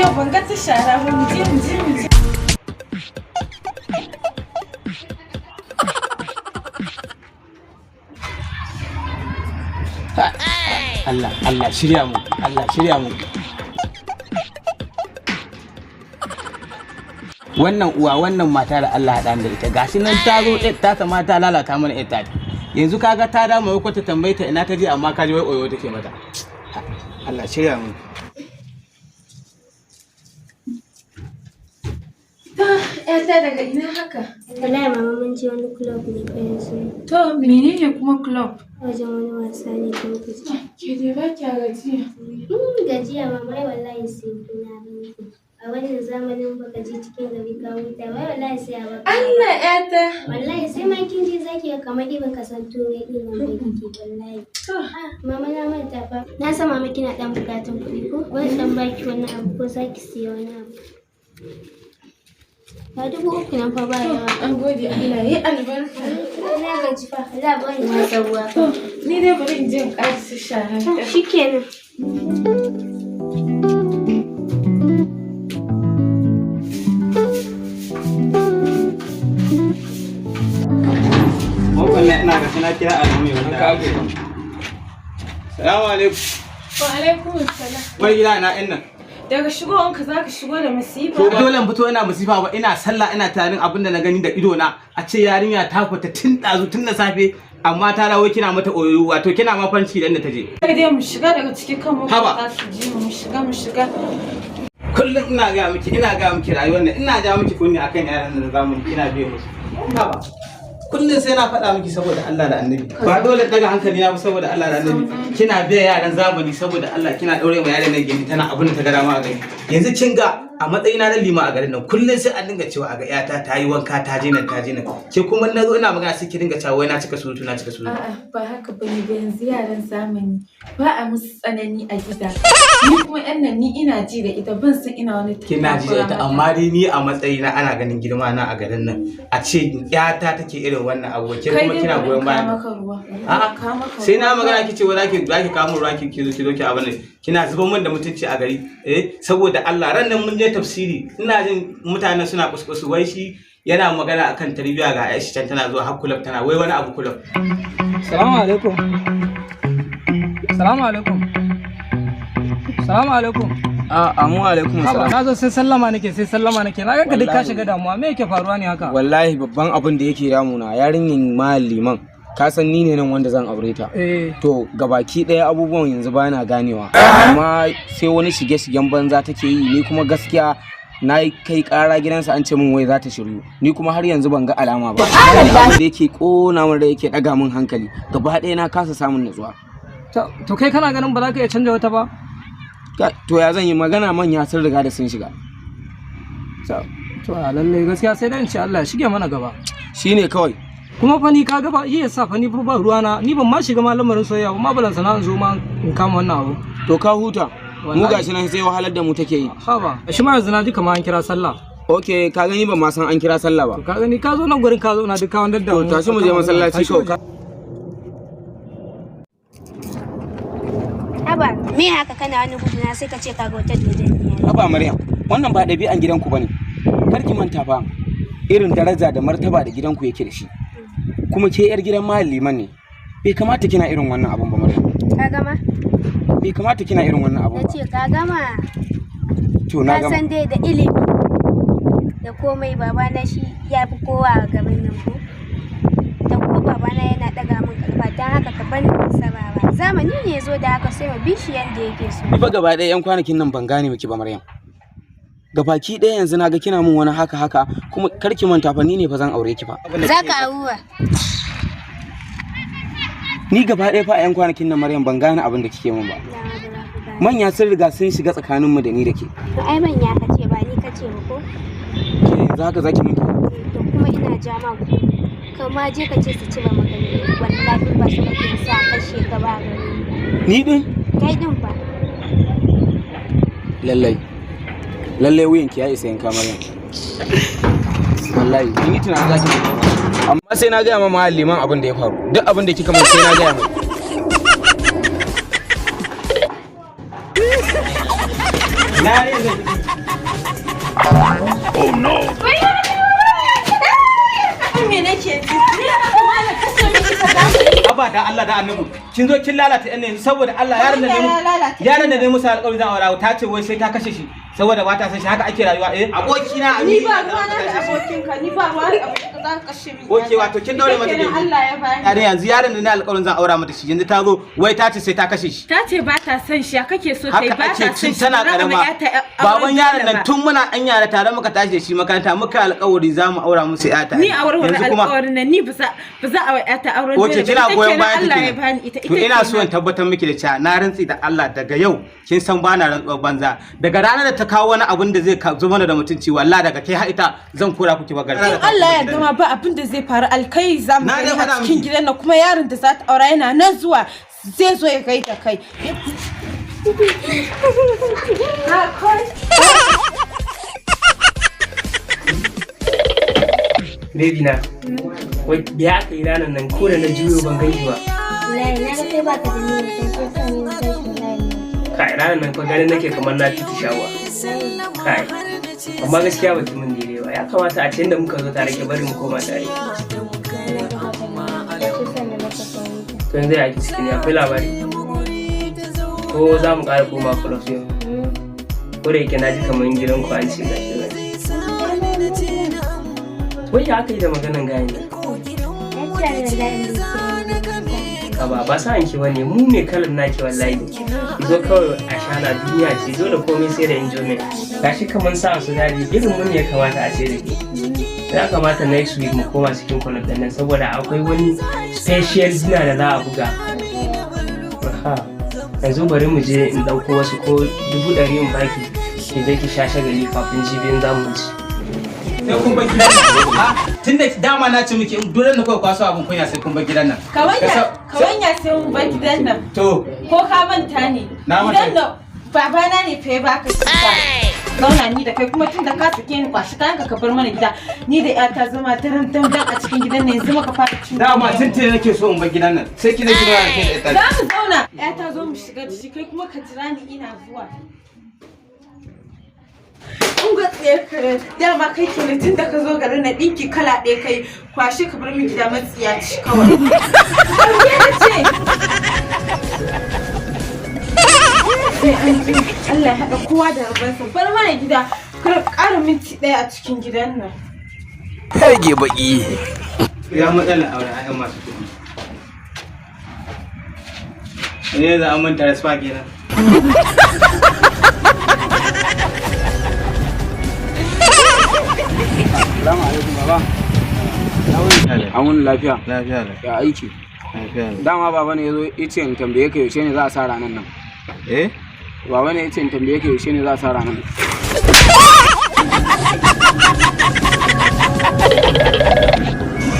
yau ban ga ta shara ba mu je. Allah shirya mu. Wannan uwa wannan mata da Allah haɗa da ita gashi nan ta zo ta ta mata lalata mana ita. Yanzu kaga ta da mai kwata tambaye ta ina ta je amma ka je wai oyo take mata. Allah shirya mu. Ta daga ina haka? Wallahi mama mun je wani club ne kai yanzu. To menene kuma club? Wajen wani wasa ne da muke ci. Ke dai ba kya gajiya? Gajiya mama wallahi sai kuna ranku. A wannan zamanin baka je cikin gari ka huta wai wallahi sai a baka. Allah ƴata. Wallahi sai ma kin je zaki ga kamar ibn kasanto ne din nan da kike wallahi. Mama na manta fa. Na san mama kina dan bukatun kuɗi ko? Wani dan baki wannan abu ko zaki siya wani abu. Ba 3,000 nan fa ba yawa. An gode Allah yi albarka. Na gaji fa. Allah ba ni masa ruwa. Ni dai bari in je in ƙara su shara. Shikenan. Wannan ina ga sana kira al'ummi wanda ake. Assalamu alaikum. Wa alaikum assalam. Wai gida ina nan. Daga shigowanka za ka shigo da masifa. To dole in fito ina masifa ba ina sallah ina tarin abinda na gani da ido na a ce yarinya ta fita tun dazu tun da safe amma ta dawo kina mata oyoyo wato kina ma fanci da inda ta je. Kai dai mu shiga daga cikin kan mu za su ji mu shiga. Kullum ina ga miki rayuwar nan ina ja miki kunni akan yaran da zamu kina biye musu. Haba. Kullum sai na faɗa miki saboda Allah da Annabi. Ba dole daga hankali na saboda Allah da Annabi. Kina biya yaran zamani saboda Allah kina daure ma yaran nan gindi tana abin da ta ga dama a gari. Yanzu kin ga a matsayina na lima a garin nan kullum sai an dinga cewa a ga yata ta yi wanka ta je nan. Ke kuma na zo ina magana sai ki dinga cewa wai na cika surutu. A'a ba haka bane ba yanzu yaran zamani ba a musu tsanani a gida. Ni kuma yan nan ni ina ji da ita ban san ina wani tafiya. Kina ji da ita amma dai ni a matsayina ana ganin girma na a garin nan a ce yata take irin wannan abu ke kuma kina goyon baya. A'a sai na magana kice wa zaki kawo ruwa ki zo ki abin nan kina zuban min da mutunci a gari saboda Allah ran nan mun je tafsiri ina jin mutanen suna kuskusu wai shi yana magana akan tarbiyya ga Aisha can tana zuwa har kulab tana wai wani abu kulab. Assalamu alaikum. Amu alaikum assalam. Na zo sai sallama nake na ga duk ka shiga damuwa me yake faruwa ne haka? Wallahi babban abin da yake damuna yarinyin liman ka san ni ne nan wanda zan aure ta. To gabaki daya abubuwan yanzu bana ganewa amma sai wani shige-shigen banza take yi ni kuma gaskiya na kai kara gidansa an ce min wai za ta shiryu ni kuma har yanzu ban ga alama ba. Da yake kona min da yake daga min hankali gaba daya na kasa samun nutsuwa. To kai kana ganin ba za ka iya canja wata ba? To ya zan yi magana manya sun riga da sun shiga. To lalle gaskiya sai dan ce Allah ya shige mana gaba. Shine kawai. Kuma fa ni ka ga ba iya sa fa ni ba ruwana ni ban ma shiga lamarin soyayya ba ma balan sana'an zo ma in kama wannan abu. To ka huta. Mu gashi nan sai wahalar da mu take yi. Ha ba. Shi ma yanzu na ji kamar an kira sallah. Okay ka gani ban ma san an kira sallah ba. Ka gani ka zo nan gurin ka zo na duka wanda da. To tashi mu je masallaci kawai. Haba, me haka kana wani guduna sai ka ce ka ga wata dodon. Haba Maryam, wannan ba ɗabi'an gidanku bane. Kar ki manta fa irin daraja da martaba da gidanku yake da shi. Kuma ke yar gidan liman ne. Bai kamata kina irin wannan abun ba Maryam. Ka gama? Bai kamata kina irin wannan abun ba. Nace ka gama. To na gama. Ka san dai da ilimi da komai babana shi ya fi kowa a gaban nan ko. Dan ko babana yana daga min karfa dan haka ka bani saba ba. Zamani ne yazo da haka sai mu bi shi yanda yake so. Ni fa gaba ɗaya yan kwanakin nan ban gane miki ba Maryam. Gabaki ɗaya yanzu naga kina min wani haka kuma karki manta fa ni ne fa zan aure ki fa. Zaka auwa. Ni gaba ɗaya fa a yan kwanakin nan Maryam ban gane abin da kike min ba. Manya sun riga sun shiga tsakanin mu da ni da ke. Ai manya kace ba ni kace ba ko? Ke yanzu haka zaki min. To kuma ina jama ku. Kama je ka ce su ci ba magana. Wallahi ba su kake sa kashe ka ba gari. Ni din? Kai din fa. Lallai wuyanki ya isa yanka Maryam. Wallahi ni tunanin zaki amma sai na gaya ma liman abin da ya faru duk abin da kika mun sai na gaya mai. Oh no. Me nake ji? Aba da Allah da Annabi kin zo kin lalata yan ne saboda Allah yaron da ne musu alƙawari zan aura ta ce wai sai ta kashe shi saboda ba ta san shi haka ake rayuwa abokina ni ba ruwana da abokinka ni ba ruwana da abokinka za ka kashe mi oke wato kin daure mata da Allah ya bani yare yanzu yaron da ne alƙawarin zan aura mata shi yanzu ta zo wai ta ce sai ta kashe shi ta ce ba ta san shi kake so tai ba ta san shi tana karama baban yaron nan tun muna ɗan yara tare muka tashi da shi makaranta muka alƙawari za mu aura musu ƴata ni a warware alƙawarin nan ni ba za a ƴata auren oke kina goyon bayan Allah ya bani ita to ina so in tabbatar miki da cewa na rantsi da Allah daga yau kin san ba na rantsuwar banza daga ranar da ta kawo wani abin da zai zo mana da mutunci wallahi daga kai har ita zan kora kuki bagar in Allah ya yarda ma ba abin da zai faru alkai za mu gani a cikin gidan nan kuma yaron da za ta aura yana nan zuwa zai zo ya gaida kai Baby na, wai biya aka yi ranar nan ko da na juyo ban gani ba. Wallahi na ga kai ba ka da niyya sai ka sani na tashi wallahi. Kai ranar nan fa ganin nake kamar na titi shawa. Kai, amma gaskiya ba ki mun daidai ba. Ya kamata a cikin da muka zo tare ke bari mu koma tare. To yanzu ya ki cikin akwai labari. Ko za mu ƙara koma club yau. Ko da yake na ji kamar gidan ku an ce gashi ba. Wai ya aka yi da maganan gaya ne? Ba sa anki bane mu ne kalan naki wallahi. Izo kawai a shana duniya ce dole komai sai da enjoyment. Gashi kaman sa su dadi irin mun ya kamata a ce da ke. Ya kamata next week mu koma cikin club din nan saboda akwai wani special dinner da za a buga. Yanzu bari mu je in dauko wasu ko 100 in baki ki je ki sha shagali kafin jibin zamu ci. sai kun bar gidan nan tun da dama na ce miki dole ne kawai kwaso abin kunya sai kun bar gidan nan kawanya sai mun bar gidan nan to ko ka manta ne gidan nan babana ne fa ya baka zauna ni da kai kuma tun da ka sake ni kwashi kayan ka bar mana gida ni da ƴata zama daren dan a cikin gidan nan yanzu maka fara cin dama tun tare nake so in bar gidan nan sai ki ne ki ga kai da za mu zauna ƴata zo mu shiga da shi kai kuma ka jira ni ina zuwa ga tsayar kare dama kai ke ne tun da ka zo garin na ɗinki kala ɗaya kai kwashi ka bar min gida matsiya ci kawai sai an ji Allah ya haɗa kowa da rabansa bar mana gida kar ƙara minti ɗaya a cikin gidan nan Hage baki ya matsala aure ayyan masu kuɗi ne za a manta da spa kenan Salamu alaikum baba. Amun lafiya. Lafiya. Ya aiki. Lafiya. Dama baba ne yazo yace in tambaye ka yaushe ne za a sa ranan nan. Eh? Baba ne yace in tambaye ka yaushe ne za a sa ranan nan.